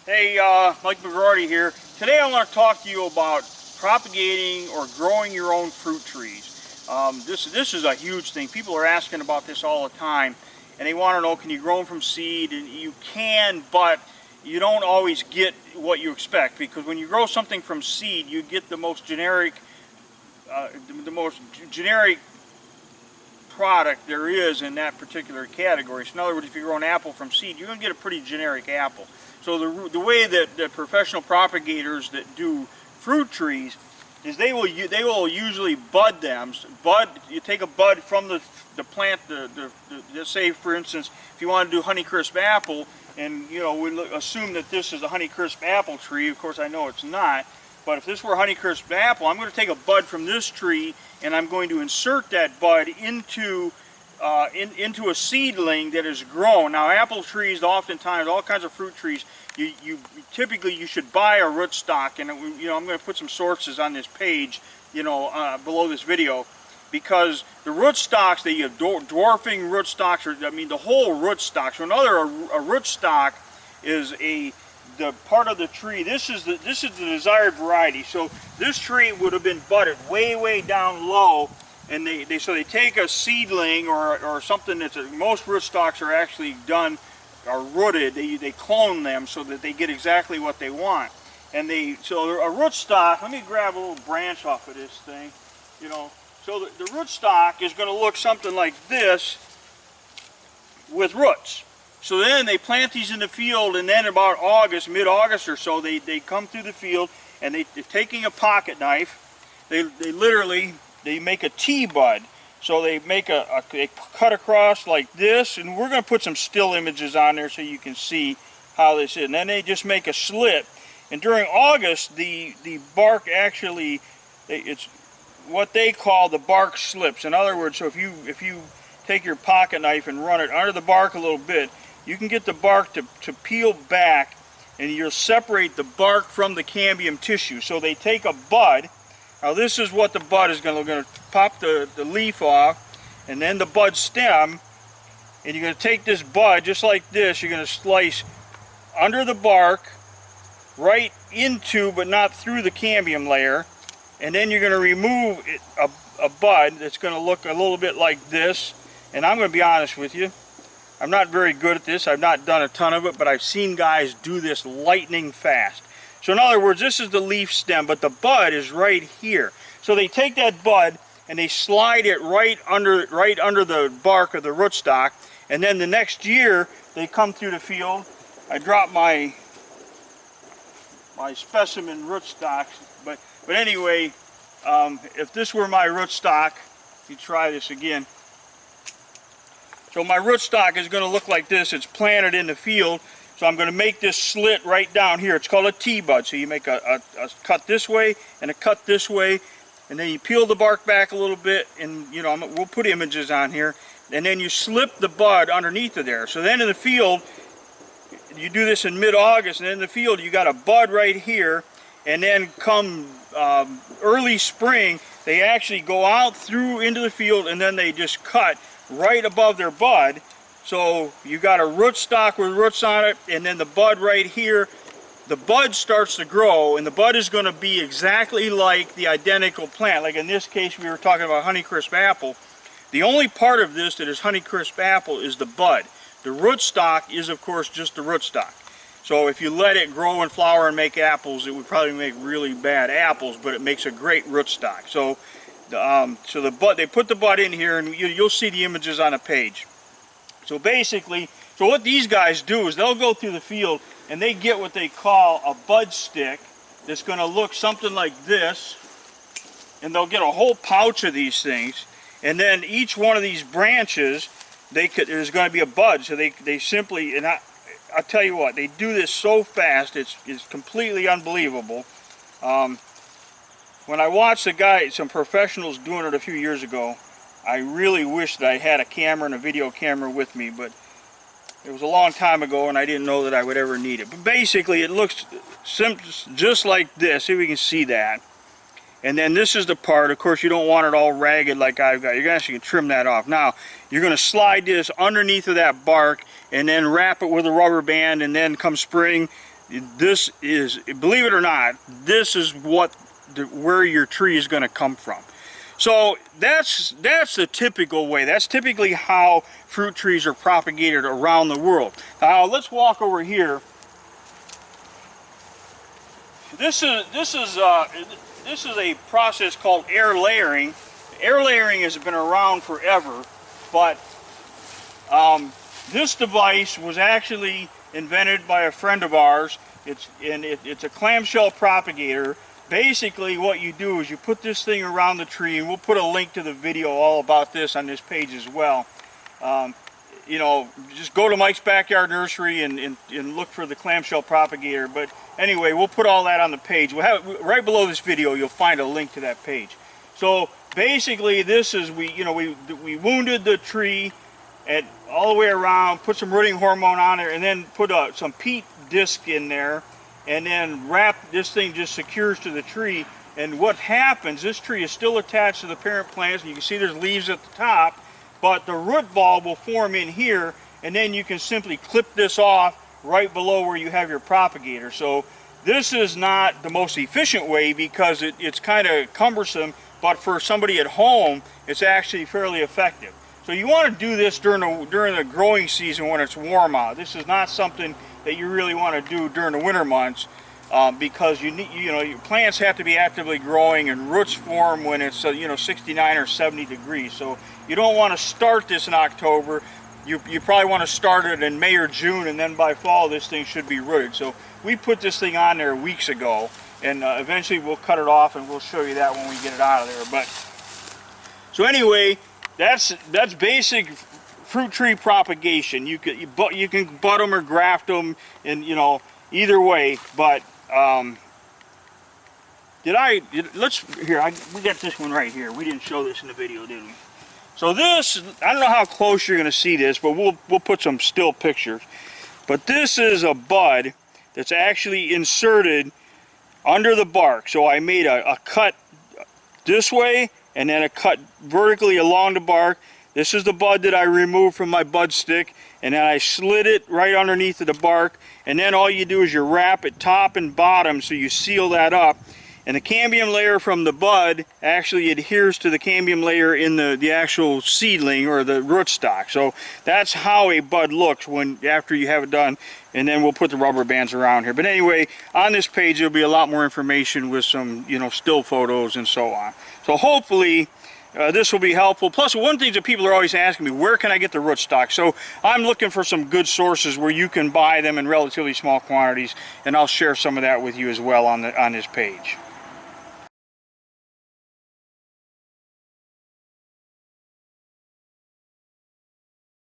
Hey, Mike McGrorty here. Today I want to talk to you about propagating or growing your own fruit trees. This is a huge thing. People are asking about this all the time, and they want to know, can you grow them from seed? And you can, but you don't always get what you expect, because when you grow something from seed, you get the most generic product there is in that particular category. So in other words, if you grow an apple from seed, you're going to get a pretty generic apple. So the way that the professional propagators that do fruit trees is they will usually bud them. You take a bud from the plant. Let's say, for instance, if you want to do Honeycrisp apple, and we assume that this is a Honeycrisp apple tree. Of course, I know it's not. But if this were a Honeycrisp apple, I'm going to take a bud from this tree and I'm going to insert that bud into a seedling that is grown. Now, apple trees, oftentimes, all kinds of fruit trees, typically you should buy a rootstock, and I'm going to put some sources on this page, below this video, because the rootstocks, the dwarfing rootstocks, the whole rootstock. So a rootstock is the part of the tree. This is the desired variety. So this tree would have been budded way down low, and they take a seedling or something that's most rootstocks are actually rooted. They clone them so that they get exactly what they want. And so a rootstock, let me grab a little branch off of this thing, So the rootstock is going to look something like this with roots. So then they plant these in the field, and then about mid-August or so, they come through the field, and they're taking a pocket knife. They make a T-bud. So they they cut across like this, and we're going to put some still images on there so you can see how this is. And then they just make a slit. And during August, the bark actually, it's what they call the bark slips. In other words, so if you take your pocket knife and run it under the bark a little bit, you can get the bark to peel back, and you'll separate the bark from the cambium tissue. So they take a bud. Now this is what the bud is going to pop the leaf off, and then the bud stem, and you're going to take this bud just like this. You're going to slice under the bark, right into but not through the cambium layer, and then you're going to remove a bud that's going to look a little bit like this. And I'm going to be honest with you, I'm not very good at this. I've not done a ton of it, but I've seen guys do this lightning fast. So in other words, this is the leaf stem, but the bud is right here. So they take that bud and they slide it right under the bark of the rootstock, and then the next year they come through the field. I dropped my specimen rootstocks, but anyway, if this were my rootstock, you try this again. So my rootstock is going to look like this. It's planted in the field. So I'm going to make this slit right down here. It's called a T-bud. So you make a cut this way and a cut this way, and then you peel the bark back a little bit, and we'll put images on here, and then you slip the bud underneath of there. So then in the field, you do this in mid-August, and in the field you got a bud right here, and then come early spring, they actually go out through into the field, and then they just cut right above their bud. So you got a rootstock with roots on it, and then the bud right here. The bud starts to grow, and the bud is going to be exactly like the identical plant. Like in this case, we were talking about Honeycrisp apple. The only part of this that is Honeycrisp apple is the bud. The rootstock is, of course, just the rootstock. So if you let it grow and flower and make apples, it would probably make really bad apples, but it makes a great rootstock. So the bud, they put the bud in here, and you'll see the images on a page. So basically, what these guys do is they'll go through the field and they get what they call a bud stick that's going to look something like this, and they'll get a whole pouch of these things, and then each one of these branches, there's going to be a bud. So they simply, and I'll tell you what, they do this so fast, it's completely unbelievable. When I watched some professionals doing it a few years ago, I really wish that I had a camera and a video camera with me, but it was a long time ago and I didn't know that I would ever need it. But basically it looks just like this. See if we can see that. And then this is the part, of course you don't want it all ragged like I've got. You're going to actually trim that off. Now, you're going to slide this underneath of that bark and then wrap it with a rubber band, and then come spring, this is, believe it or not, this is where your tree is going to come from. So that's the typical way. That's typically how fruit trees are propagated around the world. Now let's walk over here. This is a process called air layering. Air layering has been around forever, but this device was actually invented by a friend of ours. It's a clamshell propagator. Basically what you do is you put this thing around the tree, and we'll put a link to the video all about this on this page as well. You know, just go to Mike's Backyard Nursery and look for the clamshell propagator. But anyway, we'll put all that on the page. We'll have right below this video, you'll find a link to that page. So basically this is, we wounded the tree all the way around, put some rooting hormone on it, and then put some peat disc in there, and then wrap this thing, just secures to the tree. And what happens, this tree is still attached to the parent plants, and you can see there's leaves at the top, but the root ball will form in here, and then you can simply clip this off right below where you have your propagator. So this is not the most efficient way because it's kind of cumbersome, but for somebody at home it's actually fairly effective. So you want to do this during the growing season when it's warm out. This is not something that you really want to do during the winter months, because your plants have to be actively growing, and roots form when it's 69 or 70 degrees. So you don't want to start this in October. You probably want to start it in May or June, and then by fall this thing should be rooted. So we put this thing on there weeks ago, and eventually we'll cut it off, and we'll show you that when we get it out of there. But so anyway, that's basic fruit tree propagation. You can bud them or graft them, and either way. But we got this one right here. We didn't show this in the video, did we? So this, I don't know how close you're going to see this, but we'll put some still pictures. But this is a bud that's actually inserted under the bark. So I made a cut this way, and then a cut vertically along the bark. This is the bud that I removed from my bud stick, and then I slid it right underneath of the bark, and then all you do is you wrap it top and bottom, so you seal that up. And the cambium layer from the bud actually adheres to the cambium layer in the actual seedling or the rootstock. So that's how a bud looks after you have it done. And then we'll put the rubber bands around here. But anyway, on this page there'll be a lot more information with some still photos and so on. So hopefully this will be helpful. Plus, one thing that people are always asking me, where can I get the rootstock? So I'm looking for some good sources where you can buy them in relatively small quantities, and I'll share some of that with you as well on this page.